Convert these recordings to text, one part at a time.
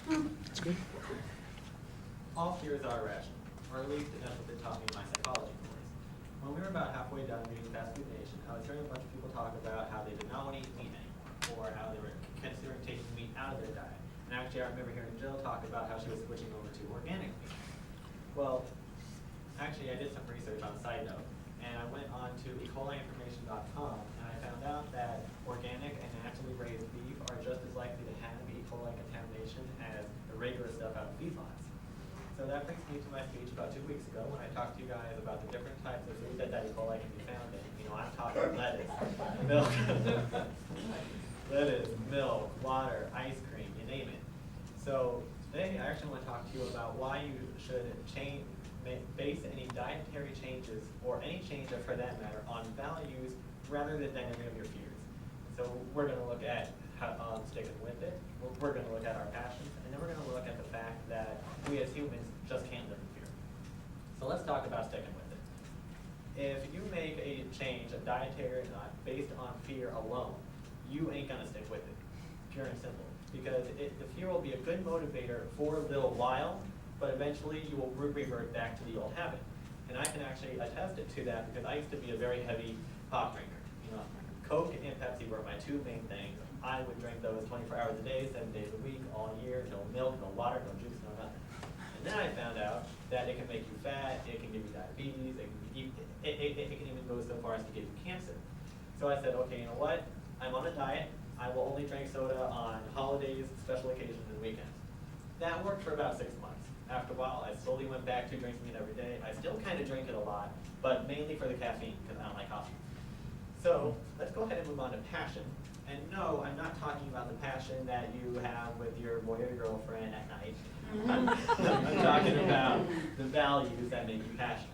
That's good. All fears are irrational, or at least that's what they taught me in my psychology course. When we were about halfway done reading Fast Food Nation, I was hearing a bunch of people talk about how they did not want to eat meat anymore, or how they were considering taking meat out of their diet. And actually, I remember hearing Jill talk about how she was switching over to organic meat. Well, actually, I did some research on side note, and I went on to ecoliinformation.com, and I found out that organic and naturally raised beef are just as likely to have E. coli contamination as the regular stuff out of feedlots. So that brings me to my speech about 2 weeks ago when I talked to you guys about the different types of food that E. coli can be found in. You know, I'm talking lettuce, milk, lettuce, milk, water, ice cream, you name it. So today I actually want to talk to you about why you should base any dietary changes, or any change for that matter, on values rather than any of your fears. So we're going to look at how, sticking with it, we're going to look at our passions, and then we're going to look at the fact that we as humans just can't live in fear. So let's talk about sticking with it. If you make a change, a dietary or not, based on fear alone, you ain't going to stick with it, pure and simple. Because the fear will be a good motivator for a little while, but eventually you will revert back to the old habit. And I can actually attest it to that because I used to be a very heavy pop drinker. You know, Coke and Pepsi were my two main things. I would drink those 24 hours a day, 7 days a week, all year, no milk, no water, no juice, no nothing. And then I found out that it can make you fat, it can give you diabetes, it can even go so far as to give you cancer. So I said, okay, you know what? I'm on a diet. I will only drink soda on holidays, special occasions, and weekends. That worked for about 6 months. After a while, I slowly went back to drinking it every day. I still kind of drink it a lot, but mainly for the caffeine, because I don't like coffee. So let's go ahead and move on to passion. And no, I'm not talking about the passion that you have with your boy or girlfriend at night. I'm talking about the values that make you passionate.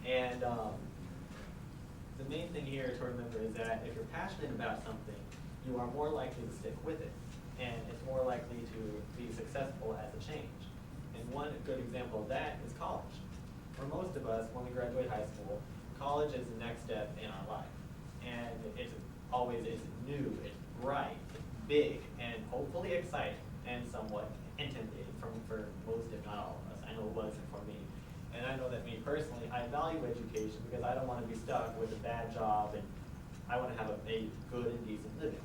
And the main thing here to remember is that if you're passionate about something, you are more likely to stick with it. And it's more likely to be successful as a change. And one good example of that is college. For most of us, when we graduate high school, college is the next step in our life. And it's new, it's bright, it's big, and hopefully exciting, and somewhat intimidating for most, if not all of us. I know it wasn't for me. And I know that me personally, I value education because I don't want to be stuck with a bad job, and I want to have a good and decent living.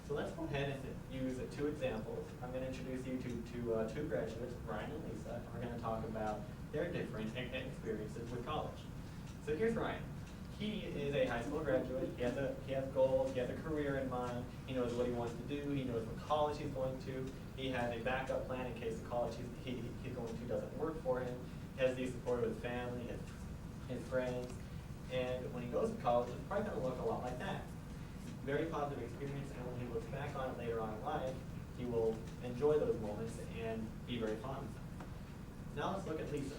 So let's go ahead and use two examples. I'm going to introduce you to two graduates, Ryan and Lisa, and we're going to talk about their different experiences with college. So here's Ryan. He is a high school graduate. He has goals. He has a career in mind. He knows what he wants to do. He knows what college he's going to. He has a backup plan in case the college he's going to doesn't work for him. He has the support of his family, his friends. And when he goes to college, it's probably going to look a lot like that. Very positive experience, and when he looks back on it later on in life, he will enjoy those moments and be very fond of them. Now let's look at Lisa.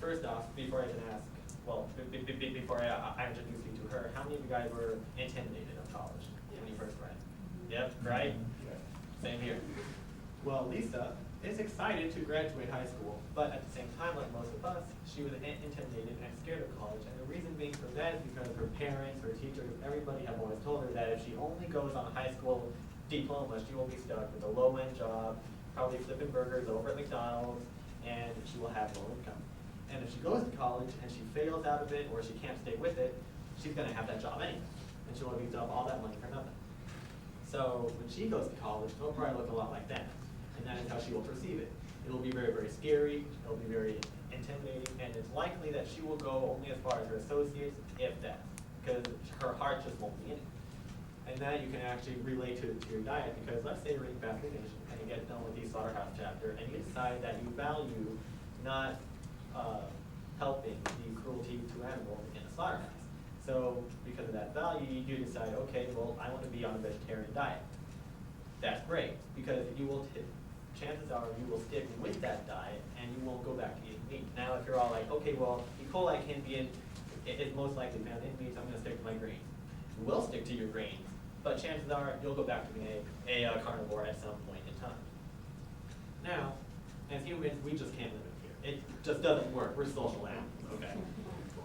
First off, before I can ask, well, before I introduce you to her, how many of you guys were intimidated of college when you first read? Yep, right? Same here. Well, Lisa is excited to graduate high school, but at the same time, like most of us, she was intimidated and scared of college. And the reason being for that is because her parents, her teachers, everybody have always told her that if she only goes on a high school diploma, she will be stuck with a low-end job, probably flipping burgers over at McDonald's, and she will have no income. And if she goes to college and she fails out of it, or she can't stay with it, she's going to have that job anyway, and she'll have used up all that money for nothing. So when she goes to college, it'll probably look a lot like that. And that is how she will perceive it. It will be very, very scary. It will be very intimidating. And it's likely that she will go only as far as her associates, if that. Because her heart just won't be in it. And that you can actually relate to your diet. Because let's say you're eating Fast Food Nation and you get done with the slaughterhouse chapter, and you decide that you value not helping the cruelty to animals in a slaughterhouse. So because of that value, you decide, okay, well, I want to be on a vegetarian diet. That's great, because you will chances are you will stick with that diet and you won't go back to eating meat. Now, if you're all like, okay, well, E. coli can be is most likely found in meat, so I'm going to stick to my grains. You will stick to your grains, but chances are you'll go back to being a carnivore at some point in time. Now, as humans, we just can't live in fear. It just doesn't work. We're social animals, okay?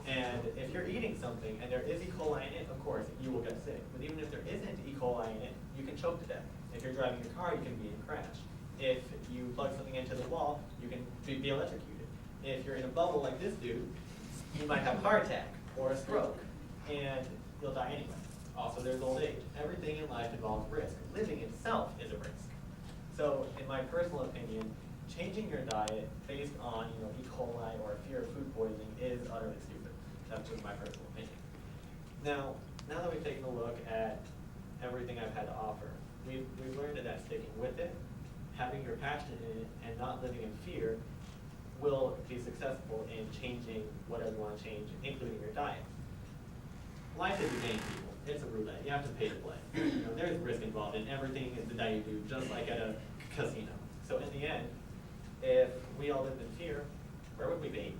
And if you're eating something and there is E. coli in it, of course, you will get sick. But even if there isn't E. coli in it, you can choke to death. If you're driving your car, you can be in a crash. If you plug something into the wall, you can be electrocuted. If you're in a bubble like this dude, you might have a heart attack or a stroke, and you'll die anyway. Also, there's old age. Everything in life involves risk. Living itself is a risk. So, in my personal opinion, changing your diet based on E. coli or fear of food poisoning is utterly stupid. That's just my personal opinion. Now that we've taken a look at everything I've had to offer, we've learned that sticking with it, having your passion in it, and not living in fear will be successful in changing whatever you want to change, including your diet. Life is a game, people. It's a roulette. You have to pay to play. There's risk involved in everything that you do, just like at a casino. So in the end, if we all lived in fear, where would we be?